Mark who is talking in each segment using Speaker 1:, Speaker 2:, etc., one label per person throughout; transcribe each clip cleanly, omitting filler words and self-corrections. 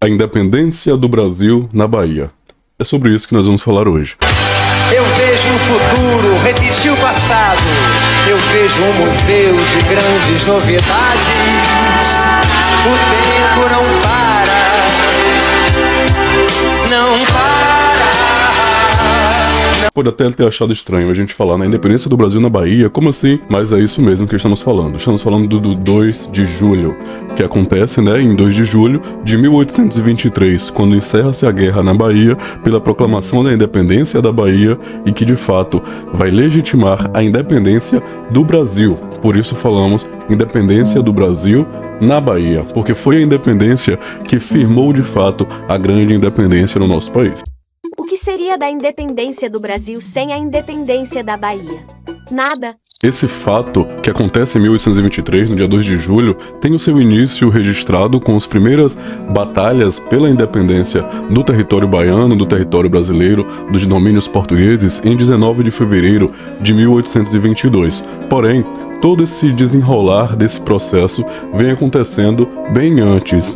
Speaker 1: A independência do Brasil na Bahia. É sobre isso que nós vamos falar hoje.
Speaker 2: Eu vejo o futuro repetir o passado. Eu vejo um museu de grandes novidades. O tempo não para. Não para.
Speaker 1: Pode até ter achado estranho a gente falar na independência do Brasil na Bahia, como assim? Mas é isso mesmo que estamos falando. Estamos falando do 2 de julho, que acontece, em 2 de julho de 1823, quando encerra-se a guerra na Bahia pela proclamação da independência da Bahia e que, de fato, vai legitimar a independência do Brasil. Por isso falamos independência do Brasil na Bahia, porque foi a independência que firmou, de fato, a grande independência no nosso país.
Speaker 3: O que seria da independência do Brasil sem a independência da Bahia? Nada.
Speaker 1: Esse fato, que acontece em 1823, no dia 2 de julho, tem o seu início registrado com as primeiras batalhas pela independência do território baiano, do território brasileiro, dos domínios portugueses, em 19 de fevereiro de 1822. Porém, todo esse desenrolar desse processo vem acontecendo bem antes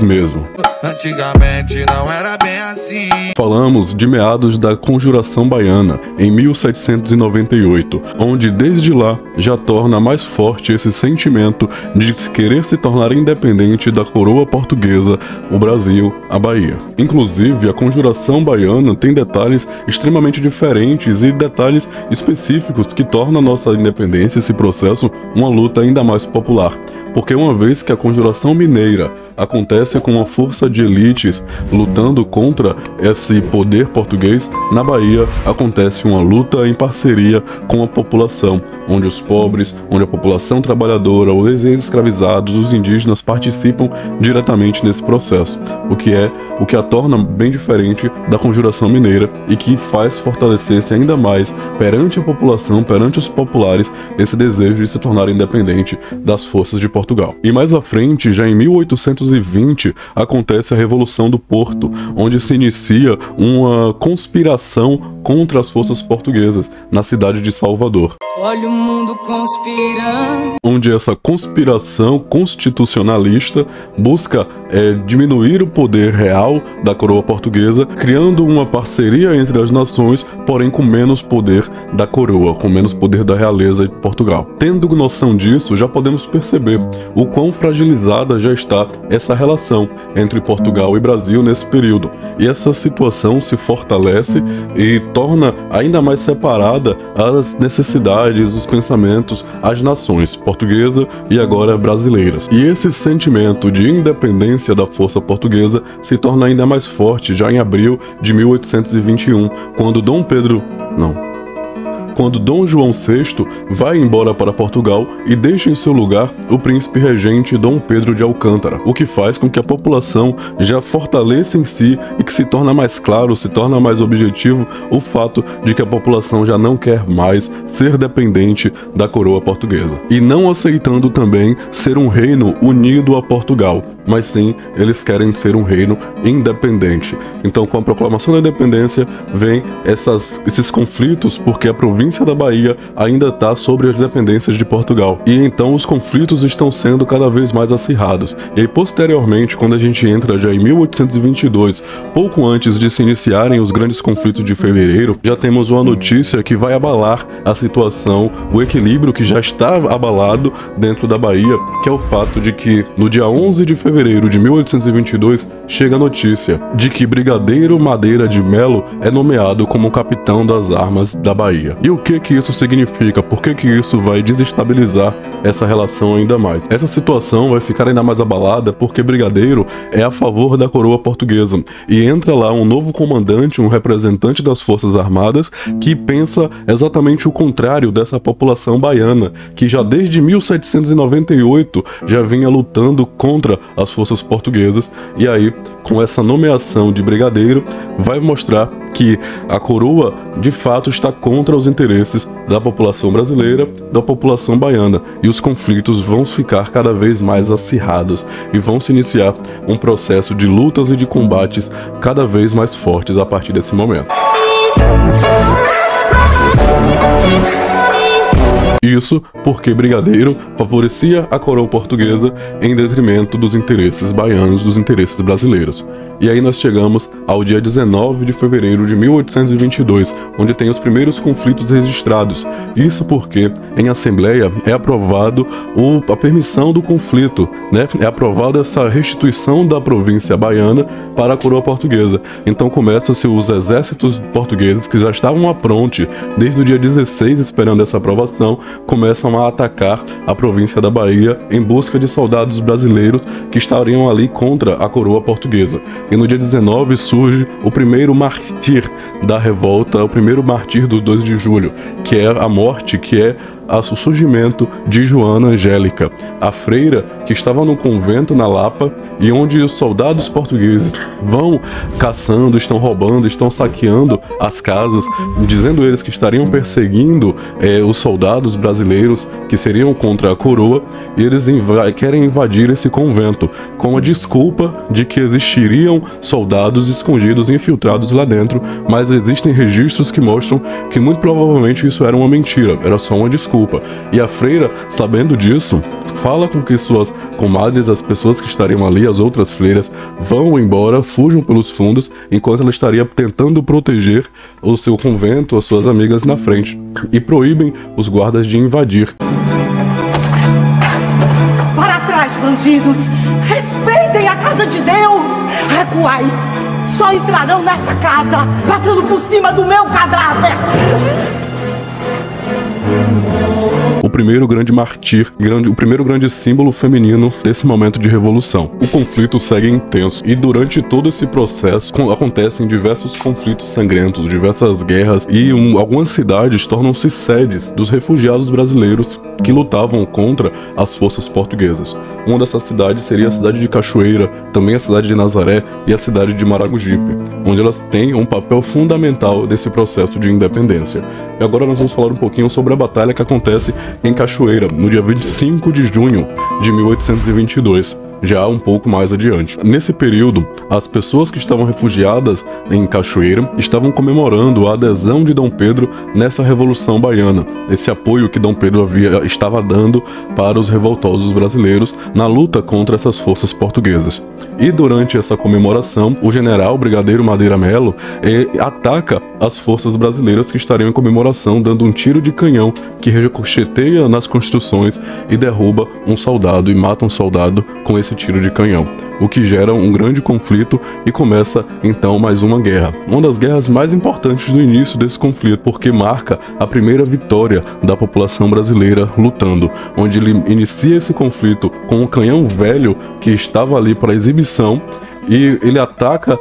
Speaker 1: mesmo.
Speaker 4: Antigamente não era bem assim.
Speaker 1: Falamos de meados da Conjuração Baiana, em 1798, onde desde lá já torna mais forte esse sentimento de querer se tornar independente da coroa portuguesa, o Brasil, a Bahia. Inclusive, a Conjuração Baiana tem detalhes extremamente diferentes e detalhes específicos que tornam a nossa independência, esse processo, uma luta ainda mais popular. Porque uma vez que a Conjuração Mineira acontece com uma força de elites lutando contra esse poder português, na Bahia acontece uma luta em parceria com a população, onde os pobres, onde a população trabalhadora, os ex-escravizados, os indígenas participam diretamente nesse processo, o que a torna bem diferente da Conjuração Mineira e que faz fortalecer-se ainda mais perante a população, perante os populares, esse desejo de se tornar independente das forças de Portugal. E mais à frente, já em 1820, acontece a Revolução do Porto, onde se inicia uma conspiração contra as forças portuguesas na cidade de Salvador.
Speaker 5: Olha o mundo conspirando.
Speaker 1: Onde essa conspiração constitucionalista busca diminuir o poder real da coroa portuguesa, criando uma parceria entre as nações, porém com menos poder da coroa, com menos poder da realeza de Portugal. Tendo noção disso, já podemos perceber o quão fragilizada já está essa relação entre Portugal e Brasil nesse período. E essa situação se fortalece e torna ainda mais separada as necessidades, os pensamentos, as nações portuguesa e agora brasileiras. E esse sentimento de independência da força portuguesa se torna ainda mais forte já em abril de 1821, quando Dom João VI vai embora para Portugal e deixa em seu lugar o príncipe regente Dom Pedro de Alcântara, o que faz com que a população já fortaleça em si e que se torna mais claro, se torna mais objetivo o fato de que a população já não quer mais ser dependente da coroa portuguesa. E não aceitando também ser um reino unido a Portugal, mas sim, eles querem ser um reino independente. Então, com a proclamação da independência, vem esses conflitos, porque a província da Bahia ainda está sobre as dependências de Portugal. E então os conflitos estão sendo cada vez mais acirrados. E aí, posteriormente, quando a gente entra já em 1822, pouco antes de se iniciarem os grandes conflitos de fevereiro, já temos uma notícia que vai abalar a situação, o equilíbrio que já está abalado dentro da Bahia, que é o fato de que no dia 11 de fevereiro de 1822 chega a notícia de que Brigadeiro Madeira de Melo é nomeado como capitão das armas da Bahia. E o que isso significa? Por que isso vai desestabilizar essa relação ainda mais? Essa situação vai ficar ainda mais abalada porque Brigadeiro é a favor da coroa portuguesa e entra lá um novo comandante, um representante das Forças Armadas que pensa exatamente o contrário dessa população baiana, que já desde 1798 já vinha lutando contra as forças portuguesas. E aí, com essa nomeação de Brigadeiro, vai mostrar que a coroa de fato está contra os interesses da população brasileira, da população baiana, e os conflitos vão ficar cada vez mais acirrados e vão se iniciar um processo de lutas e de combates cada vez mais fortes a partir desse momento. Isso porque Brigadeiro favorecia a coroa portuguesa em detrimento dos interesses baianos, dos interesses brasileiros. E aí nós chegamos ao dia 19 de fevereiro de 1822, onde tem os primeiros conflitos registrados. Isso porque em assembleia é aprovado a permissão do conflito, né? É aprovada essa restituição da província baiana para a coroa portuguesa. Então começam-se os exércitos portugueses, que já estavam à fronte desde o dia 16 esperando essa aprovação, começam a atacar a província da Bahia em busca de soldados brasileiros que estariam ali contra a coroa portuguesa. E no dia 19 surge o primeiro mártir da revolta, o primeiro mártir do 2 de julho, que é a morte, que é o surgimento de Joana Angélica, a freira que estava no convento na Lapa, e onde os soldados portugueses vão caçando, estão roubando, estão saqueando as casas, dizendo eles que estariam perseguindo os soldados brasileiros que seriam contra a coroa, e eles querem invadir esse convento com a desculpa de que existiriam soldados escondidos, infiltrados lá dentro, mas existem registros que mostram que muito provavelmente isso era uma mentira, era só uma desculpa. E a freira, sabendo disso, fala com que suas comadres, as pessoas que estariam ali, as outras freiras, vão embora, fujam pelos fundos, enquanto ela estaria tentando proteger o seu convento, as suas amigas na frente, e proíbem os guardas de invadir.
Speaker 6: Para trás, bandidos! Respeitem a casa de Deus! Recuai! Só entrarão nessa casa passando por cima do meu cadáver!
Speaker 1: O primeiro grande mártir, o primeiro grande símbolo feminino desse momento de revolução. O conflito segue intenso e durante todo esse processo acontecem diversos conflitos sangrentos, diversas guerras, e algumas cidades tornam-se sedes dos refugiados brasileiros que lutavam contra as forças portuguesas. Uma dessas cidades seria a cidade de Cachoeira, também a cidade de Nazaré e a cidade de Maragogipe, onde elas têm um papel fundamental desse processo de independência. E agora nós vamos falar um pouquinho sobre a batalha que acontece em Cachoeira, no dia 25 de junho de 1822. Já um pouco mais adiante. Nesse período, as pessoas que estavam refugiadas em Cachoeira estavam comemorando a adesão de Dom Pedro nessa Revolução Baiana, esse apoio que Dom Pedro estava dando para os revoltosos brasileiros na luta contra essas forças portuguesas. E durante essa comemoração, o general Brigadeiro Madeira Melo ataca as forças brasileiras que estariam em comemoração, dando um tiro de canhão que ricocheteia nas construções e derruba um soldado e mata um soldado com esse tiro de canhão, o que gera um grande conflito e começa então mais uma guerra. Uma das guerras mais importantes do início desse conflito, porque marca a primeira vitória da população brasileira lutando, onde ele inicia esse conflito com um canhão velho que estava ali para exibição, e ele ataca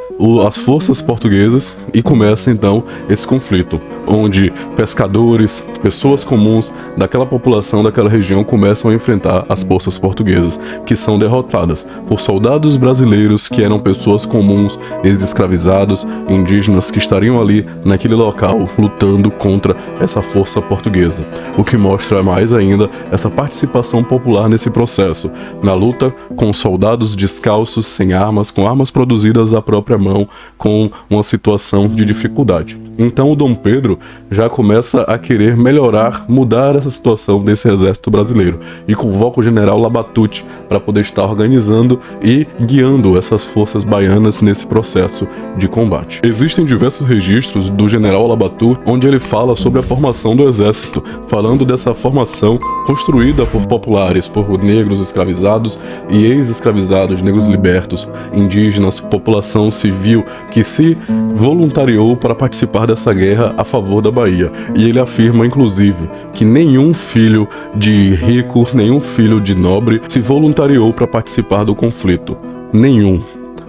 Speaker 1: as forças portuguesas e começa então esse conflito, onde pescadores, pessoas comuns daquela população, daquela região, começam a enfrentar as forças portuguesas, que são derrotadas por soldados brasileiros que eram pessoas comuns, ex-escravizados, indígenas que estariam ali naquele local lutando contra essa força portuguesa, o que mostra mais ainda essa participação popular nesse processo, na luta com soldados descalços, sem armas, com armas produzidas à própria mão, com uma situação de dificuldade. Então o Dom Pedro já começa a querer melhorar, mudar essa situação desse exército brasileiro, e convoca o general Labatut para poder estar organizando e guiando essas forças baianas nesse processo de combate. Existem diversos registros do general Labatut onde ele fala sobre a formação do exército, falando dessa formação construída por populares, por negros escravizados e ex-escravizados, negros libertos, indígenas, população civil que se voluntariou para participar dessa guerra a favor da Bahia. E ele afirma, inclusive, que nenhum filho de rico, nenhum filho de nobre se voluntariou para participar do conflito. Nenhum.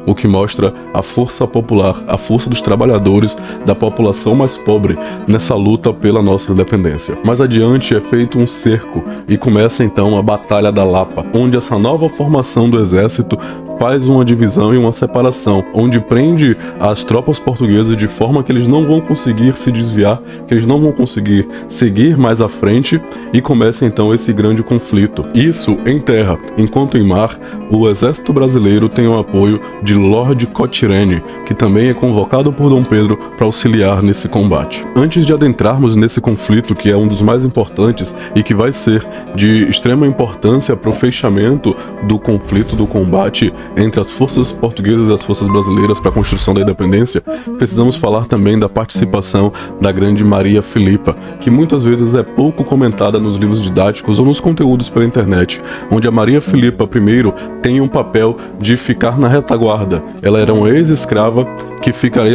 Speaker 1: O que mostra a força popular, a força dos trabalhadores, da população mais pobre nessa luta pela nossa independência. Mais adiante é feito um cerco e começa então a Batalha da Lapa, onde essa nova formação do exército faz uma divisão e uma separação, onde prende as tropas portuguesas de forma que eles não vão conseguir se desviar, que eles não vão conseguir seguir mais à frente, e começa então esse grande conflito. Isso em terra, enquanto em mar, o exército brasileiro tem o apoio de Lord Cotirene, que também é convocado por Dom Pedro para auxiliar nesse combate. Antes de adentrarmos nesse conflito, que é um dos mais importantes e que vai ser de extrema importância para o fechamento do conflito, do combate entre as forças portuguesas e as forças brasileiras para a construção da independência, precisamos falar também da participação da grande Maria Filipa, que muitas vezes é pouco comentada nos livros didáticos ou nos conteúdos pela internet, onde a Maria Filipa I tem um papel de ficar na retaguarda. Ela era uma ex-escrava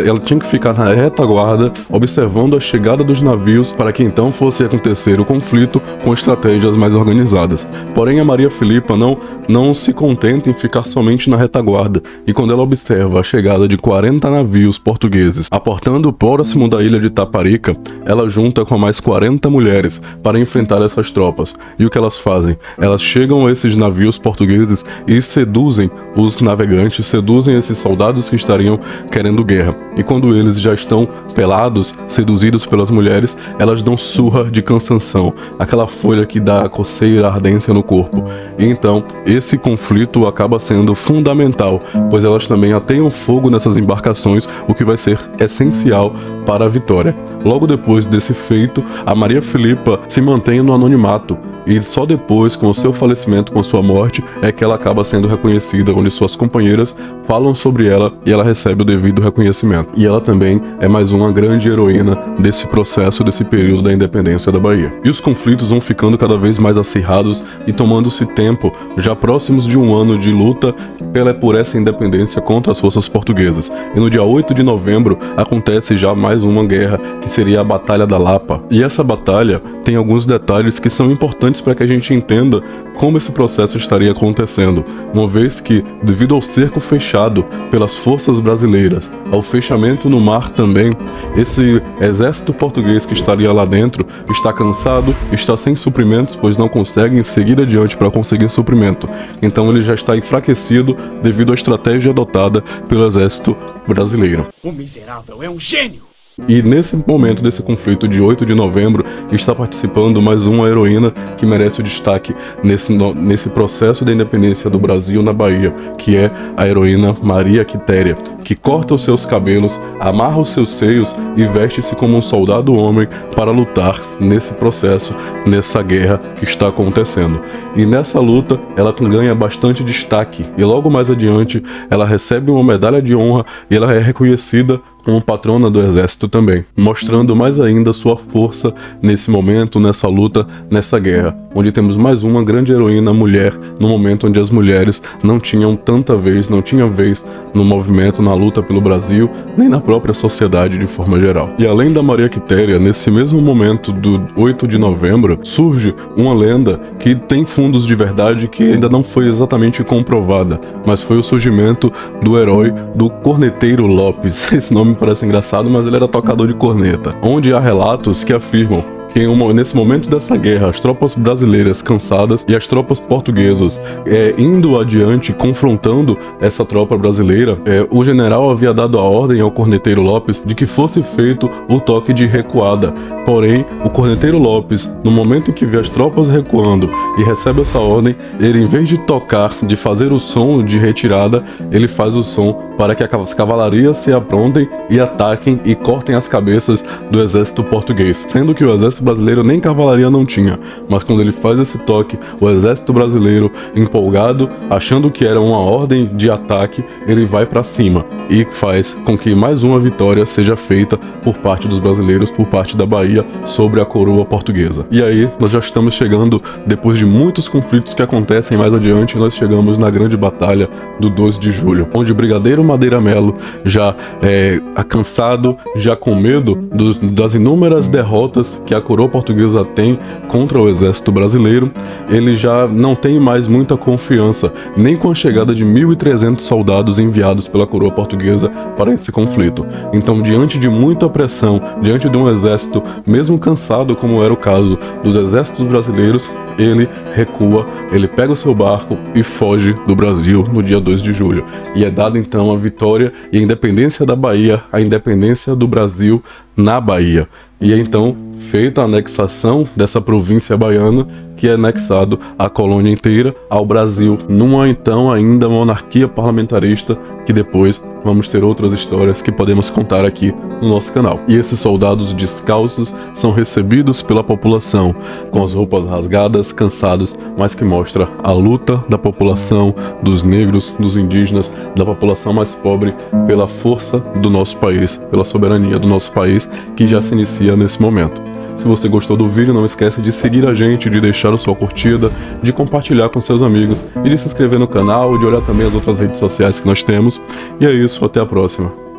Speaker 1: ela tinha que ficar na retaguarda observando a chegada dos navios para que então fosse acontecer o conflito com estratégias mais organizadas. Porém, a Maria Filipa não se contenta em ficar somente na retaguarda, e quando ela observa a chegada de 40 navios portugueses aportando próximo da ilha de Taparica, ela junta com mais 40 mulheres para enfrentar essas tropas. E o que elas fazem? Elas chegam a esses navios portugueses e seduzem os navegantes, seduzem esses soldados que estariam querendo guerra. E quando eles já estão pelados, seduzidos pelas mulheres, elas dão surra de cansanção, aquela folha que dá coceira, ardência no corpo. E então, esse conflito acaba sendo fundamental, pois elas também ateiam fogo nessas embarcações, o que vai ser essencial para a vitória. Logo depois desse feito, a Maria Filipa se mantém no anonimato, e só depois, com o seu falecimento, com sua morte, é que ela acaba sendo reconhecida, onde suas companheiras falam sobre ela e ela recebe o devido reconhecimento. E ela também é mais uma grande heroína desse processo, desse período da independência da Bahia. E os conflitos vão ficando cada vez mais acirrados e tomando-se tempo, já próximos de um ano de luta por essa independência contra as forças portuguesas. E no dia 8 de novembro acontece já mais uma guerra, que seria a Batalha da Lapa. E essa batalha tem alguns detalhes que são importantes para que a gente entenda como esse processo estaria acontecendo, uma vez que, devido ao cerco fechado pelas forças brasileiras, ao fechamento no mar também, esse exército português que estaria lá dentro está cansado, está sem suprimentos, pois não conseguem seguir adiante para conseguir suprimento. Então ele já está enfraquecido devido à estratégia adotada pelo exército brasileiro.
Speaker 7: O miserável é um gênio!
Speaker 1: E nesse momento desse conflito de 8 de novembro, está participando mais uma heroína que merece o destaque nesse processo da independência do Brasil na Bahia, que é a heroína Maria Quitéria, que corta os seus cabelos, amarra os seus seios e veste-se como um soldado homem para lutar nesse processo, nessa guerra que está acontecendo. E nessa luta ela ganha bastante destaque, e logo mais adiante ela recebe uma medalha de honra e ela é reconhecida como patrona do exército também, mostrando mais ainda sua força nesse momento, nessa luta, nessa guerra, onde temos mais uma grande heroína mulher, no momento onde as mulheres não tinham tanta vez, não tinham vez no movimento, na luta pelo Brasil, nem na própria sociedade de forma geral. E além da Maria Quitéria, nesse mesmo momento do 8 de novembro, surge uma lenda que tem fundos de verdade, que ainda não foi exatamente comprovada, mas foi o surgimento do herói do Corneteiro Lopes. Esse nome parece engraçado, mas ele era tocador de corneta, onde há relatos que afirmam que nesse momento dessa guerra, as tropas brasileiras cansadas e as tropas portuguesas indo adiante, confrontando essa tropa brasileira, o general havia dado a ordem ao Corneteiro Lopes de que fosse feito o toque de recuada. Porém, o Corneteiro Lopes, no momento em que vê as tropas recuando e recebe essa ordem, ele, em vez de tocar, de fazer o som de retirada, ele faz o som para que as cavalarias se aprontem e ataquem e cortem as cabeças do exército português, sendo que o exército brasileiro nem cavalaria não tinha, mas quando ele faz esse toque, o exército brasileiro, empolgado, achando que era uma ordem de ataque, ele vai para cima e faz com que mais uma vitória seja feita por parte dos brasileiros, por parte da Bahia, sobre a coroa portuguesa. E aí nós já estamos chegando, depois de muitos conflitos que acontecem mais adiante, nós chegamos na grande batalha do 2 de julho, onde o brigadeiro Madeira Melo, já cansado, já com medo das inúmeras derrotas que a coroa portuguesa tem contra o exército brasileiro, ele já não tem mais muita confiança, nem com a chegada de 1.300 soldados enviados pela coroa portuguesa para esse conflito. Então, diante de muita pressão, diante de um exército, mesmo cansado como era o caso dos exércitos brasileiros, ele recua, ele pega o seu barco e foge do Brasil no dia 2 de julho. E é dada então a vitória e a independência da Bahia, a independência do Brasil na Bahia. E é então feita a anexação dessa província baiana, que é anexado a colônia inteira ao Brasil, numa então ainda monarquia parlamentarista, que depois vamos ter outras histórias que podemos contar aqui no nosso canal. E esses soldados descalços são recebidos pela população com as roupas rasgadas, cansados, mas que mostra a luta da população, dos negros, dos indígenas, da população mais pobre pela força do nosso país, pela soberania do nosso país, que já se inicia nesse momento. Se você gostou do vídeo, não esquece de seguir a gente, de deixar a sua curtida, de compartilhar com seus amigos e de se inscrever no canal, de olhar também as outras redes sociais que nós temos. E é isso, até a próxima.